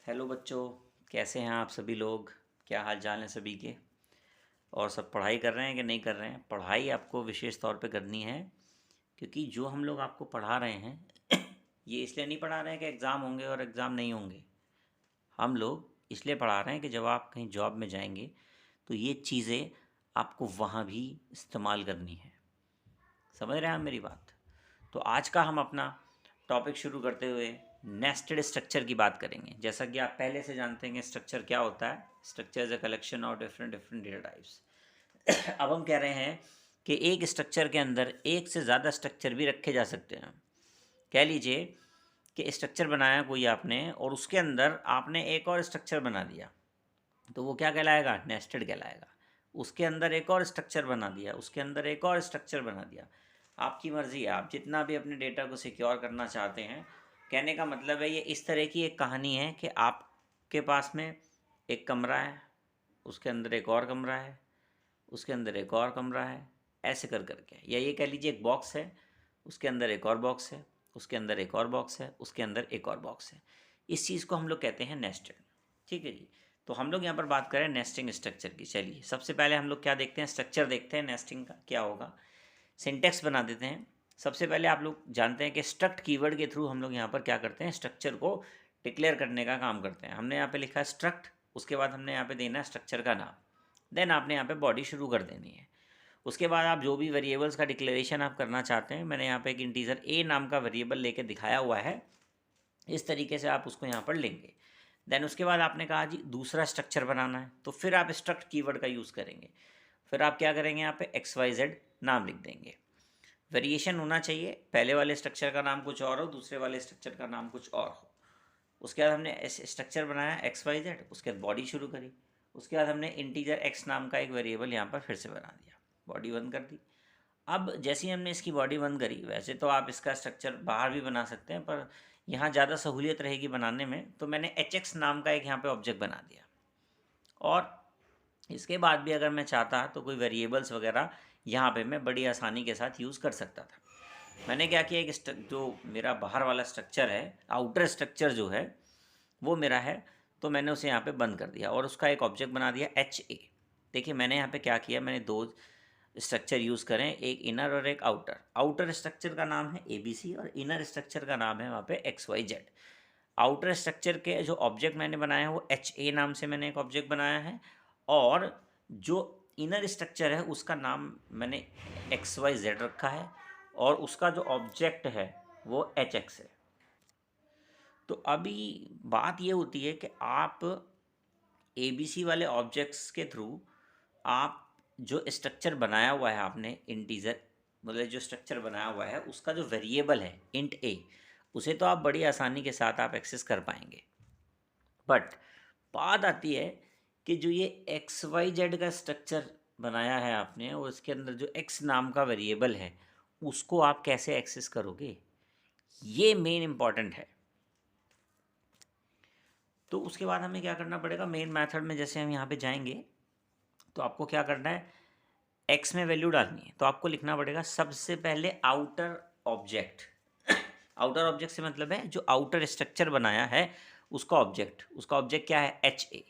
Hello बच्चों, कैसे हैं आप सभी लोग। क्या हाल चाल हैं सभी के। और सब पढ़ाई कर रहे हैं कि नहीं कर रहे हैं। पढ़ाई आपको विशेष तौर पे करनी है, क्योंकि जो हम लोग आपको पढ़ा रहे हैं ये इसलिए नहीं पढ़ा रहे हैं कि एग्ज़ाम होंगे और एग्ज़ाम नहीं होंगे। हम लोग इसलिए पढ़ा रहे हैं कि जब आप कहीं जॉब में जाएंगे तो ये चीज़ें आपको वहाँ भी इस्तेमाल करनी है। समझ रहे हैं आप मेरी बात। तो आज का हम अपना टॉपिक शुरू करते हुए नेस्टेड स्ट्रक्चर की बात करेंगे। जैसा कि आप पहले से जानते हैं कि स्ट्रक्चर क्या होता है। Structure is a collection of different different data types. अब हम कह रहे हैं कि एक स्ट्रक्चर के अंदर एक से ज़्यादा स्ट्रक्चर भी रखे जा सकते हैं। कह लीजिए कि स्ट्रक्चर बनाया कोई आपने और उसके अंदर आपने एक और स्ट्रक्चर बना दिया, तो वो क्या कहलाएगा? नेस्टेड कहलाएगा। उसके अंदर एक और स्ट्रक्चर बना दिया, उसके अंदर एक और स्ट्रक्चर बना दिया। आपकी मर्ज़ी है, आप जितना भी अपने डेटा को सिक्योर करना चाहते हैं। कहने का मतलब है ये इस तरह की एक कहानी है कि आपके पास में एक कमरा है, उसके अंदर एक और कमरा है, उसके अंदर एक और कमरा है, ऐसे कर करके। या ये कह लीजिए एक बॉक्स है, उसके अंदर एक और बॉक्स है, उसके अंदर एक और बॉक्स है, उसके अंदर एक और बॉक्स है। इस चीज़ को हम लोग कहते हैं नेस्टेड। ठीक है जी। तो हम लोग यहाँ पर बात करें नेस्टिंग स्ट्रक्चर की। चलिए सबसे पहले हम लोग क्या देखते हैं, स्ट्रक्चर देखते हैं नेस्टिंग का क्या होगा। सिंटेक्स बना देते हैं। सबसे पहले आप लोग जानते हैं कि स्ट्रक्ट कीवर्ड के थ्रू हम लोग यहाँ पर क्या करते हैं, स्ट्रक्चर को डिक्लेयर करने का काम करते हैं। हमने यहाँ पे लिखा है स्ट्रक्ट, उसके बाद हमने यहाँ पे देना है स्ट्रक्चर का नाम, देन आपने यहाँ पे बॉडी शुरू कर देनी है। उसके बाद आप जो भी वेरिएबल्स का डिक्लेरेशन आप करना चाहते हैं, मैंने यहाँ पे एक इंटीजर ए नाम का वेरिएबल लेके दिखाया हुआ है, इस तरीके से आप उसको यहाँ पर लेंगे। देन उसके बाद आपने कहा जी दूसरा स्ट्रक्चर बनाना है, तो फिर आप स्ट्रक्ट कीवर्ड का यूज़ करेंगे। फिर आप क्या करेंगे, यहाँ पे XYZ नाम लिख देंगे। वेरिएशन होना चाहिए, पहले वाले स्ट्रक्चर का नाम कुछ और हो, दूसरे वाले स्ट्रक्चर का नाम कुछ और हो। उसके बाद हमने स्ट्रक्चर बनाया XYZ, उसके बाद बॉडी शुरू करी। उसके बाद हमने इंटीजर x नाम का एक वेरिएबल यहाँ पर फिर से बना दिया, बॉडी बंद कर दी। अब जैसे ही हमने इसकी बॉडी बंद करी, वैसे तो आप इसका स्ट्रक्चर बाहर भी बना सकते हैं, पर यहाँ ज़्यादा सहूलियत रहेगी बनाने में, तो मैंने HX नाम का एक यहाँ पे ऑब्जेक्ट बना दिया। और इसके बाद भी अगर मैं चाहता तो कोई वेरिएबल्स वगैरह यहाँ पे मैं बड़ी आसानी के साथ यूज़ कर सकता था। मैंने क्या किया, एक जो मेरा बाहर वाला स्ट्रक्चर है, आउटर स्ट्रक्चर जो है वो मेरा है, तो मैंने उसे यहाँ पे बंद कर दिया और उसका एक ऑब्जेक्ट बना दिया HA। देखिए मैंने यहाँ पे क्या किया, मैंने दो स्ट्रक्चर यूज़ करें, एक इनर और एक आउटर। आउटर स्ट्रक्चर का नाम है ABC और इनर स्ट्रक्चर का नाम है वहाँ पे XYZ। आउटर स्ट्रक्चर के जो ऑब्जेक्ट मैंने बनाया है वो HA नाम से मैंने एक ऑब्जेक्ट बनाया है, और जो इनर स्ट्रक्चर है उसका नाम मैंने XYZ रखा है, और उसका जो ऑब्जेक्ट है वो HX है। तो अभी बात ये होती है कि आप ABC वाले ऑब्जेक्ट्स के थ्रू आप जो स्ट्रक्चर बनाया हुआ है आपने, इंटीजर मतलब जो स्ट्रक्चर बनाया हुआ है उसका जो वेरिएबल है इंट A, उसे तो आप बड़ी आसानी के साथ आप एक्सेस कर पाएंगे। बट बात आती है कि जो ये XYZ का स्ट्रक्चर बनाया है आपने और उसके अंदर जो X नाम का वेरिएबल है उसको आप कैसे एक्सेस करोगे, ये मेन इंपॉर्टेंट है। तो उसके बाद हमें क्या करना पड़ेगा, मेन मेथड में जैसे हम यहाँ पे जाएंगे तो आपको क्या करना है, X में वैल्यू डालनी है, तो आपको लिखना पड़ेगा सबसे पहले आउटर ऑब्जेक्ट। आउटर ऑब्जेक्ट से मतलब है जो आउटर स्ट्रक्चर बनाया है उसका ऑब्जेक्ट। उसका ऑब्जेक्ट क्या है, HA।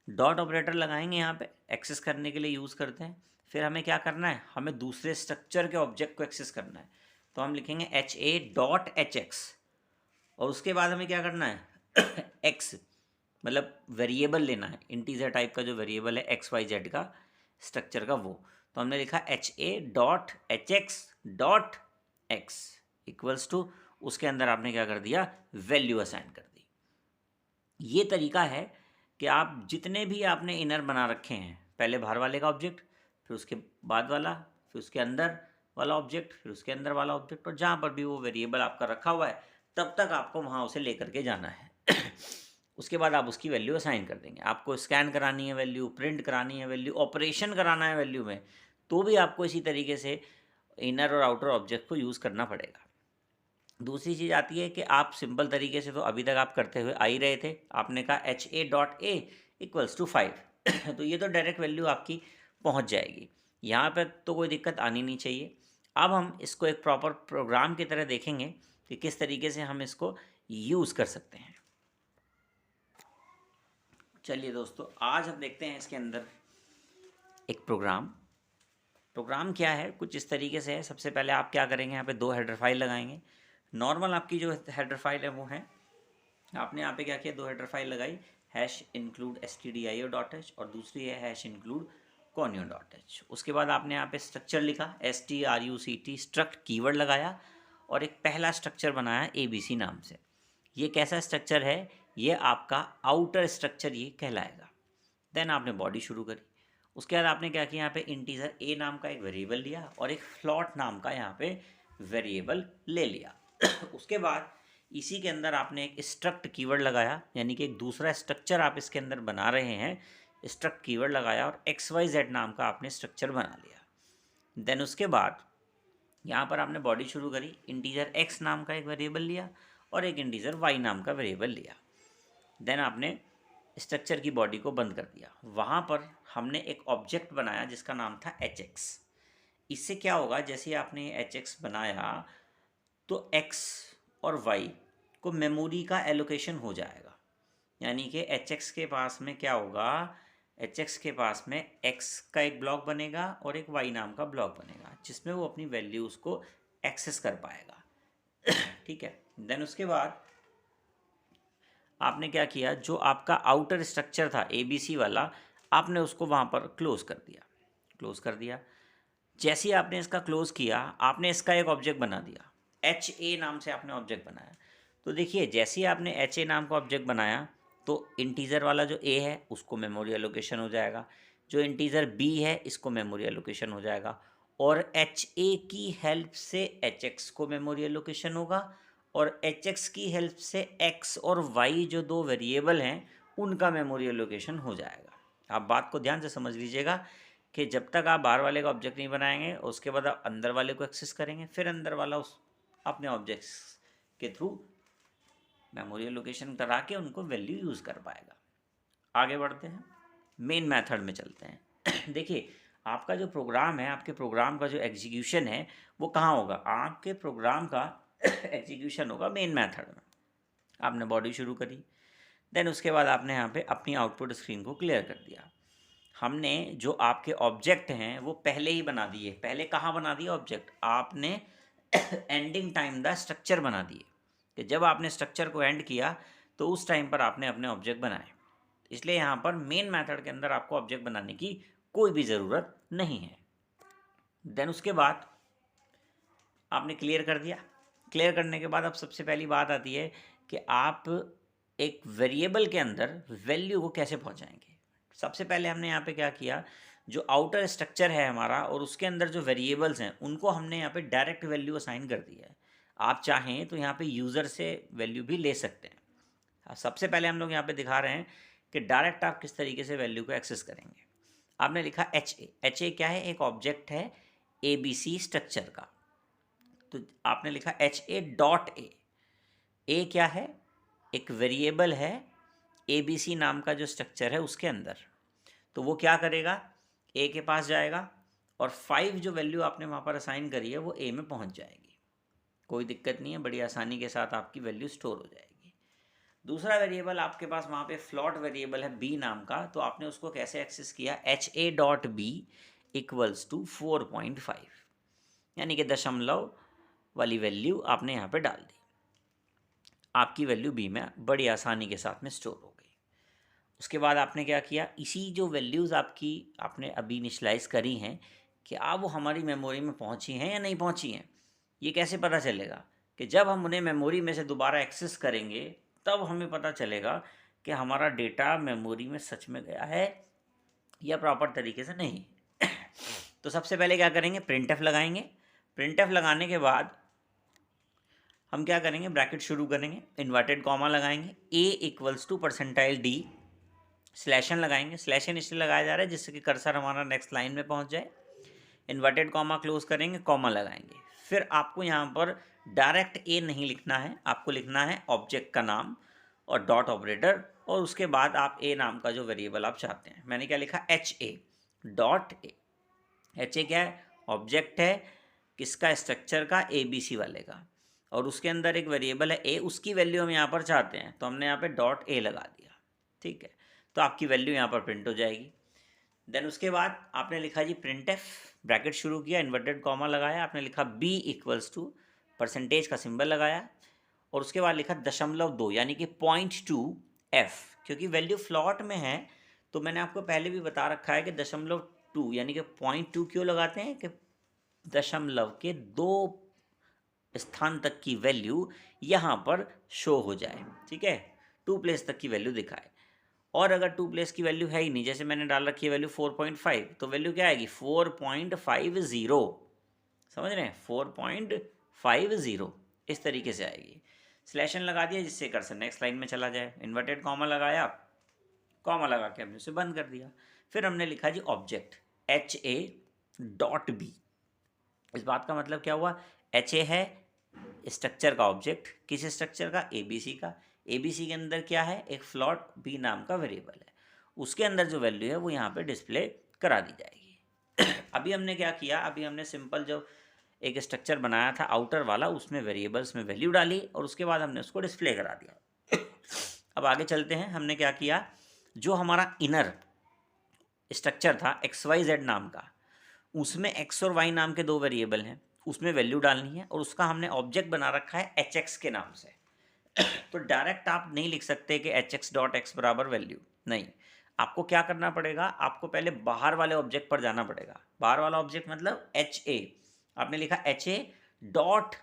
डॉट ऑपरेटर लगाएंगे यहाँ पे, एक्सेस करने के लिए यूज़ करते हैं। फिर हमें क्या करना है, हमें दूसरे स्ट्रक्चर के ऑब्जेक्ट को एक्सेस करना है, तो हम लिखेंगे HA डॉट HX। और उसके बाद हमें क्या करना है X मतलब वेरिएबल लेना है, इंटीजर टाइप का जो वेरिएबल है XYZ का स्ट्रक्चर का वो, तो हमने लिखा HA dot HX dot X equals to, उसके अंदर आपने क्या कर दिया, वैल्यू असाइन कर दी। ये तरीका है कि आप जितने भी आपने इनर बना रखे हैं, पहले बाहर वाले का ऑब्जेक्ट, फिर उसके बाद वाला, फिर उसके अंदर वाला ऑब्जेक्ट, फिर उसके अंदर वाला ऑब्जेक्ट, और जहाँ पर भी वो वेरिएबल आपका रखा हुआ है तब तक आपको वहाँ उसे लेकर के जाना है। उसके बाद आप उसकी वैल्यू असाइन कर देंगे। आपको स्कैन करानी है वैल्यू, प्रिंट करानी है वैल्यू, ऑपरेशन कराना है वैल्यू में, तो भी आपको इसी तरीके से इनर और आउटर ऑब्जेक्ट को यूज़ करना पड़ेगा। दूसरी चीज़ आती है कि आप सिंपल तरीके से तो अभी तक आप करते हुए आ ही रहे थे, आपने कहा HA dot A equals to 5 तो ये तो डायरेक्ट वैल्यू आपकी पहुंच जाएगी, यहाँ पर तो कोई दिक्कत आनी नहीं चाहिए। अब हम इसको एक प्रॉपर प्रोग्राम की तरह देखेंगे कि किस तरीके से हम इसको यूज़ कर सकते हैं। चलिए दोस्तों, आज हम देखते हैं इसके अंदर एक प्रोग्राम क्या है। कुछ इस तरीके से है। सबसे पहले आप क्या करेंगे, यहाँ पे 2 हेडर फाइल लगाएंगे। नॉर्मल आपकी जो हेडर फाइल है वो है, आपने यहाँ पे क्या किया, 2 हेडर फाइल लगाई, #include stdio.h और दूसरी है #include.conio.h। उसके बाद आपने यहाँ पे स्ट्रक्चर लिखा struct स्ट्रक्ट कीवर्ड लगाया और एक पहला स्ट्रक्चर बनाया abc नाम से। ये कैसा स्ट्रक्चर है, ये आपका आउटर स्ट्रक्चर ये कहलाएगा। देन आपने बॉडी शुरू करी। उसके बाद आपने क्या किया, यहाँ पे इंटीजर a नाम का एक वेरिएबल लिया और एक फ्लॉट नाम का यहाँ पे वेरिएबल ले लिया। उसके बाद इसी के अंदर आपने एक स्ट्रक्ट कीवर्ड लगाया, यानी कि एक दूसरा स्ट्रक्चर आप इसके अंदर बना रहे हैं। स्ट्रक्ट कीवर्ड लगाया और XYZ नाम का आपने स्ट्रक्चर बना लिया। देन उसके बाद यहाँ पर आपने बॉडी शुरू करी, इंटीजर x नाम का एक वेरिएबल लिया और एक इंटीजर y नाम का वेरिएबल लिया। देन आपने स्ट्रक्चर की बॉडी को बंद कर दिया। वहाँ पर हमने एक ऑब्जेक्ट बनाया जिसका नाम था hx। इससे क्या होगा, जैसे आपने hx बनाया तो x और y को मेमोरी का एलोकेशन हो जाएगा। यानी कि hx के पास में क्या होगा, hx के पास में x का एक ब्लॉक बनेगा और एक y नाम का ब्लॉक बनेगा जिसमें वो अपनी वैल्यूज़ को एक्सेस कर पाएगा। ठीक है। देन उसके बाद आपने क्या किया, जो आपका आउटर स्ट्रक्चर था ABC वाला, आपने उसको वहाँ पर क्लोज़ कर दिया। जैसे ही आपने इसका क्लोज़ किया, आपने इसका एक ऑब्जेक्ट बना दिया, HA नाम से आपने ऑब्जेक्ट बनाया। तो देखिए, जैसे ही आपने HA नाम का ऑब्जेक्ट बनाया तो इंटीजर वाला जो A है उसको मेमोरी एलोकेशन हो जाएगा, जो इंटीजर B है इसको मेमोरी एलोकेशन हो जाएगा, और HA की हेल्प से HX को मेमोरी एलोकेशन होगा, और HX की हेल्प से X और Y जो 2 वेरिएबल हैं उनका मेमोरी एलोकेशन हो जाएगा। आप बात को ध्यान से समझ लीजिएगा कि जब तक आप बाहर वाले का ऑब्जेक्ट नहीं बनाएंगे, उसके बाद आप अंदर वाले को एक्सेस करेंगे, फिर अंदर वाला उस अपने ऑब्जेक्ट्स के थ्रू मेमोरी एलोकेशन करा के उनको वैल्यू यूज़ कर पाएगा। आगे बढ़ते हैं, मेन मेथड में चलते हैं। देखिए, आपका जो प्रोग्राम है, आपके प्रोग्राम का जो एग्जीक्यूशन है वो कहाँ होगा, आपके प्रोग्राम का एग्जीक्यूशन होगा मेन मेथड में। आपने बॉडी शुरू करी, देन उसके बाद आपने यहाँ पे अपनी आउटपुट स्क्रीन को क्लियर कर दिया। हमने जो आपके ऑब्जेक्ट हैं वो पहले ही बना दिए। पहले कहाँ बना दिए ऑब्जेक्ट, आपने एंडिंग टाइम द स्ट्रक्चर बना दिए कि जब आपने स्ट्रक्चर को एंड किया तो उस टाइम पर आपने अपने ऑब्जेक्ट बनाए। इसलिए यहाँ पर मेन मेथड के अंदर आपको ऑब्जेक्ट बनाने की कोई भी ज़रूरत नहीं है। देन उसके बाद आपने क्लियर कर दिया। क्लियर करने के बाद अब सबसे पहली बात आती है कि आप एक वेरिएबल के अंदर वैल्यू को कैसे पहुँचाएंगे। सबसे पहले हमने यहाँ पे क्या किया, जो आउटर स्ट्रक्चर है हमारा और उसके अंदर जो वेरिएबल्स हैं उनको हमने यहाँ पे डायरेक्ट वैल्यू असाइन कर दिया है। आप चाहें तो यहाँ पे यूज़र से वैल्यू भी ले सकते हैं। सबसे पहले हम लोग यहाँ पे दिखा रहे हैं कि डायरेक्ट आप किस तरीके से वैल्यू को एक्सेस करेंगे। आपने लिखा HA क्या है, एक ऑब्जेक्ट है ABC स्ट्रक्चर का। तो आपने लिखा HA.A। A क्या है, एक वेरिएबल है ABC नाम का जो स्ट्रक्चर है उसके अंदर। तो वो क्या करेगा, A के पास जाएगा और 5 जो वैल्यू आपने वहाँ पर असाइन करी है वो A में पहुँच जाएगी। कोई दिक्कत नहीं है, बड़ी आसानी के साथ आपकी वैल्यू स्टोर हो जाएगी। दूसरा वेरिएबल आपके पास वहाँ पे फ्लॉट वेरिएबल है B नाम का। तो आपने उसको कैसे एक्सेस किया, HA.B = 4.5, यानी कि दशमलव वाली वैल्यू आपने यहाँ पे डाल दी। आपकी वैल्यू B में बड़ी आसानी के साथ में स्टोर हो गई। उसके बाद आपने क्या किया, इसी जो वैल्यूज़ आपकी आपने अभी इनिशलाइज करी हैं, क्या वो हमारी मेमोरी में पहुंची हैं या नहीं पहुंची हैं। ये कैसे पता चलेगा कि जब हम उन्हें मेमोरी में से दोबारा एक्सेस करेंगे तब हमें पता चलेगा कि हमारा डेटा मेमोरी में सच में गया है या प्रॉपर तरीके से नहीं। तो सबसे पहले क्या करेंगे, प्रिंटएफ लगाएंगे। प्रिंटएफ लगाने के बाद हम क्या करेंगे, ब्रैकेट शुरू करेंगे, इन्वर्टेड कॉमा लगाएंगे, A = %d, स्लैशन लगाएंगे। स्लैशन इसलिए लगाया जा रहा है जिससे कि कर्सर हमारा नेक्स्ट लाइन में पहुंच जाए। इन्वर्टेड कॉमा क्लोज करेंगे, कॉमा लगाएंगे। फिर आपको यहाँ पर डायरेक्ट A नहीं लिखना है, आपको लिखना है ऑब्जेक्ट का नाम और डॉट ऑपरेटर, और उसके बाद आप A नाम का जो वेरिएबल आप चाहते हैं। मैंने क्या लिखा, HA.A। HA क्या है, ऑब्जेक्ट है किसका, स्ट्रक्चर का, ABC वाले का, और उसके अंदर एक वेरिएबल है A, उसकी वैल्यू हम यहाँ पर चाहते हैं तो हमने यहाँ पे .A लगा दिया। ठीक है, तो आपकी वैल्यू यहाँ पर प्रिंट हो जाएगी। देन उसके बाद आपने लिखा जी प्रिंट एफ, ब्रैकेट शुरू किया, इन्वर्टेड कॉमा लगाया, आपने लिखा बी इक्वल्स टू परसेंटेज का सिंबल लगाया और उसके बाद लिखा 0.2 यानी कि 0.2 क्योंकि वैल्यू फ्लॉट में है तो मैंने आपको पहले भी बता रखा है कि 0.2 यानी कि 0.2 क्यों लगाते हैं कि दशमलव के 2 स्थान तक की वैल्यू यहाँ पर शो हो जाए, ठीक है, 2 प्लेस तक की वैल्यू दिखाए। और अगर 2 प्लेस की वैल्यू है ही नहीं, जैसे मैंने डाल रखी है वैल्यू 4.5, तो वैल्यू क्या आएगी 4.50, समझ रहे हैं, 4.50 इस तरीके से आएगी। स्लैशन लगा दिया जिससे कर्सर नेक्स्ट लाइन में चला जाए, इन्वर्टेड कॉमा लगाया, कॉमा लगा के हमने उसे बंद कर दिया। फिर हमने लिखा जी ऑब्जेक्ट HA.B। इस बात का मतलब क्या हुआ, HA है स्ट्रक्चर का ऑब्जेक्ट, किस स्ट्रक्चर का, ABC का। ABC के अंदर क्या है, एक फ्लॉट B नाम का वेरिएबल है, उसके अंदर जो वैल्यू है वो यहाँ पे डिस्प्ले करा दी जाएगी। अभी हमने क्या किया, अभी हमने सिंपल जो एक स्ट्रक्चर बनाया था आउटर वाला, उसमें वेरिएबल्स में वैल्यू डाली और उसके बाद हमने उसको डिस्प्ले करा दिया। अब आगे चलते हैं, हमने क्या किया, जो हमारा इनर स्ट्रक्चर था XYZ नाम का, उसमें X और Y नाम के 2 वेरिएबल हैं, उसमें वैल्यू डालनी है और उसका हमने ऑब्जेक्ट बना रखा है HX के नाम से। तो डायरेक्ट आप नहीं लिख सकते कि HX.X बराबर वैल्यू, नहीं, आपको क्या करना पड़ेगा, आपको पहले बाहर वाले ऑब्जेक्ट पर जाना पड़ेगा। बाहर वाला ऑब्जेक्ट मतलब HA, आपने लिखा HA डॉट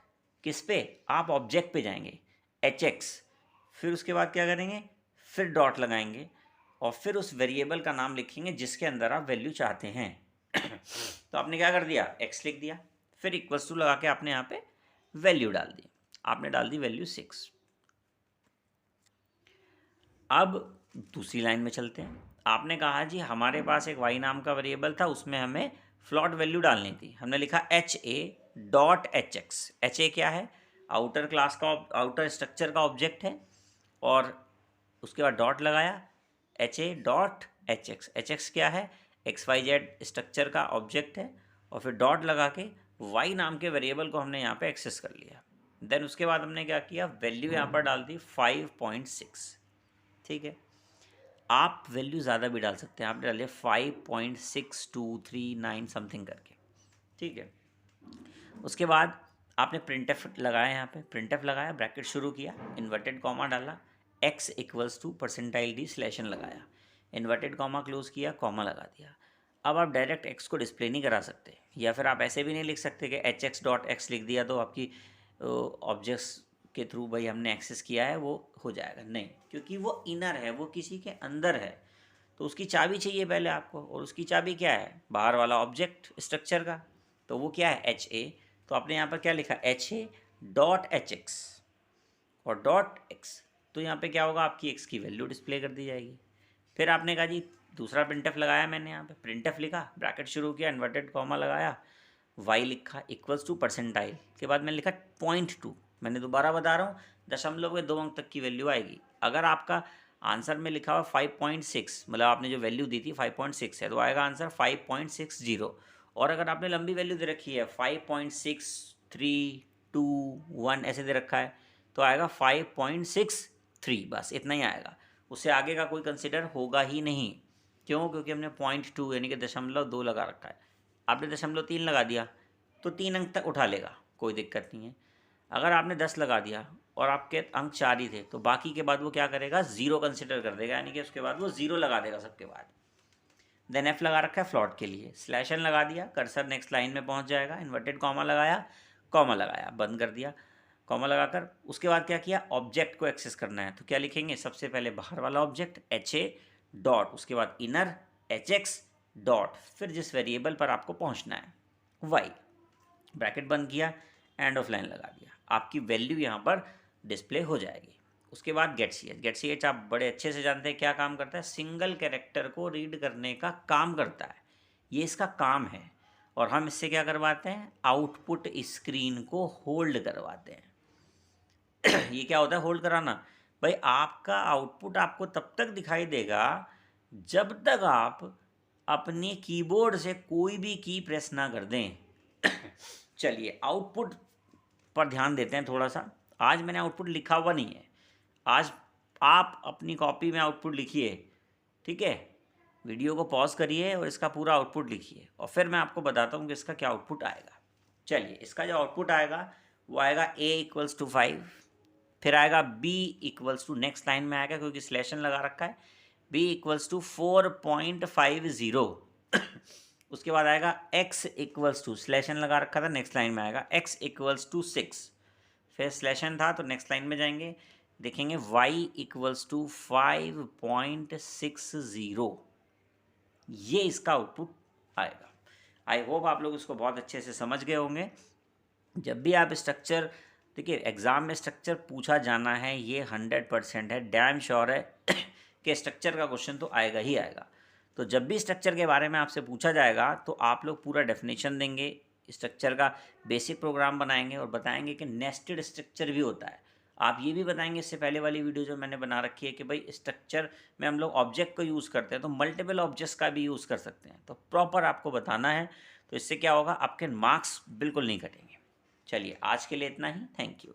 किस पे, आप ऑब्जेक्ट पे जाएंगे HX, फिर उसके बाद क्या करेंगे, फिर डॉट लगाएंगे और फिर उस वेरिएबल का नाम लिखेंगे जिसके अंदर आप वैल्यू चाहते हैं। तो आपने क्या कर दिया, x लिख दिया, फिर इक्वल्स टू लगा के आपने यहाँ पे वैल्यू डाल दी, आपने डाल दी वैल्यू 6। अब दूसरी लाइन में चलते हैं, आपने कहा जी हमारे पास एक y नाम का वेरिएबल था, उसमें हमें फ्लॉट वैल्यू डालनी थी, हमने लिखा HA.HX। HA क्या है, आउटर क्लास का, आउटर स्ट्रक्चर का ऑब्जेक्ट है, और उसके बाद डॉट लगाया HA.HX। HX क्या है, XYZ स्ट्रक्चर का ऑब्जेक्ट है, और फिर डॉट लगा के y नाम के वेरिएबल को हमने यहाँ पे एक्सेस कर लिया। देन उसके बाद हमने क्या किया, वैल्यू यहाँ पर डाल दी 5.6, ठीक है, आप वैल्यू ज़्यादा भी डाल सकते हैं, आप डालिए 5.6239 समथिंग करके, ठीक है। उसके बाद आपने प्रिंटफ लगाया, यहाँ पे प्रिंटफ लगाया, ब्रैकेट शुरू किया, इन्वर्टेड कॉमा डाला, x equals to %d slash n लगाया, इन्वर्टेड कॉमा क्लोज किया, कॉमा लगा दिया। अब आप डायरेक्ट x को डिस्प्ले नहीं करा सकते, या फिर आप ऐसे भी नहीं लिख सकते कि HX.X लिख दिया तो आपकी ऑब्जेक्ट्स के थ्रू भाई हमने एक्सेस किया है वो हो जाएगा, नहीं, क्योंकि वो इनर है, वो किसी के अंदर है, तो उसकी चाबी चाहिए पहले आपको, और उसकी चाबी क्या है, बाहर वाला ऑब्जेक्ट स्ट्रक्चर का, तो वो क्या है HA। तो आपने यहाँ पर क्या लिखा HA.HX और .x, तो यहाँ पे क्या होगा, आपकी x की वैल्यू डिस्प्ले कर दी जाएगी। फिर आपने कहा जी दूसरा प्रिंटफ लगाया, मैंने यहाँ पे प्रिंटफ लिखा, ब्रैकेट शुरू किया, इन्वर्टेड कॉमा लगाया, y लिखा इक्वल्स टू %, के बाद मैंने लिखा 0.2, मैंने दोबारा बता रहा हूँ 0.2 अंक तक की वैल्यू आएगी। अगर आपका आंसर में लिखा हुआ 5.6, मतलब आपने जो वैल्यू दी थी 5.6 है, तो आएगा आंसर 5.60, और अगर आपने लंबी वैल्यू दे रखी है 5.6321 ऐसे दे रखा है, तो आएगा 5.63, बस इतना ही आएगा, उससे आगे का कोई कंसिडर होगा ही नहीं। क्यों, क्योंकि हमने 0.2 यानी कि 0.2 लगा रखा है, आपने 0.3 लगा दिया तो 3 अंक तक उठा लेगा, कोई दिक्कत नहीं है। अगर आपने 10 लगा दिया और आपके अंक 4 ही थे, तो बाकी के बाद वो क्या करेगा, 0 कंसिडर कर देगा, यानी कि उसके बाद वो 0 लगा देगा सबके बाद। देन F लगा रखा है फ्लॉट के लिए, स्लैशन लगा दिया, कर्सर नेक्स्ट लाइन में पहुंच जाएगा, इन्वर्टेड कॉमा लगाया, कॉमा लगाया, बंद कर दिया, कॉमा लगाकर उसके बाद क्या किया, ऑब्जेक्ट को एक्सेस करना है, तो क्या लिखेंगे, सबसे पहले बाहर वाला ऑब्जेक्ट HA डॉट, उसके बाद इनर HX डॉट, फिर जिस वेरिएबल पर आपको पहुंचना है y, ब्रैकेट बंद किया, एंड ऑफ लाइन लगा दिया, आपकी वैल्यू यहाँ पर डिस्प्ले हो जाएगी। उसके बाद गेट सी एच आप बड़े अच्छे से जानते हैं क्या काम करता है, सिंगल कैरेक्टर को रीड करने का काम करता है, ये इसका काम है, और हम इससे क्या करवाते हैं, आउटपुट स्क्रीन को होल्ड करवाते हैं। ये क्या होता है होल्ड कराना, भाई आपका आउटपुट आपको तब तक दिखाई देगा जब तक आप अपने कीबोर्ड से कोई भी की प्रेस ना कर दें। चलिए आउटपुट पर ध्यान देते हैं थोड़ा सा। आज मैंने आउटपुट लिखा हुआ नहीं है, आज आप अपनी कॉपी में आउटपुट लिखिए, ठीक है, वीडियो को पॉज करिए और इसका पूरा आउटपुट लिखिए और फिर मैं आपको बताता हूँ कि इसका क्या आउटपुट आएगा। चलिए, इसका जो आउटपुट आएगा वो आएगा a इक्वल्स टू 5, फिर आएगा b equals to, next line में आएगा क्योंकि स्लैशन लगा रखा है, b इक्वल्स टू 4.50 उसके बाद आएगा x इक्वल्स टू, स्लैशन लगा रखा था, नेक्स्ट लाइन में आएगा x इक्वल्स टू 6, फिर स्लैशन था तो नेक्स्ट लाइन में जाएंगे, देखेंगे y इक्वल्स टू 5.60, ये इसका आउटपुट आएगा। आई होप आप लोग इसको बहुत अच्छे से समझ गए होंगे। जब भी आप स्ट्रक्चर, देखिए एग्ज़ाम में स्ट्रक्चर पूछा जाना है, ये 100% है, डैम श्योर है कि स्ट्रक्चर का क्वेश्चन तो आएगा ही आएगा। तो जब भी स्ट्रक्चर के बारे में आपसे पूछा जाएगा तो आप लोग पूरा डेफिनेशन देंगे, स्ट्रक्चर का बेसिक प्रोग्राम बनाएंगे और बताएंगे कि नेस्टेड स्ट्रक्चर भी होता है। आप ये भी बताएंगे, इससे पहले वाली वीडियो जो मैंने बना रखी है कि भाई स्ट्रक्चर में हम लोग ऑब्जेक्ट को यूज़ करते हैं तो मल्टीपल ऑब्जेक्ट्स का भी यूज़ कर सकते हैं, तो प्रॉपर आपको बताना है। तो इससे क्या होगा, आपके मार्क्स बिल्कुल नहीं कटेंगे। चलिए, आज के लिए इतना ही, थैंक यू।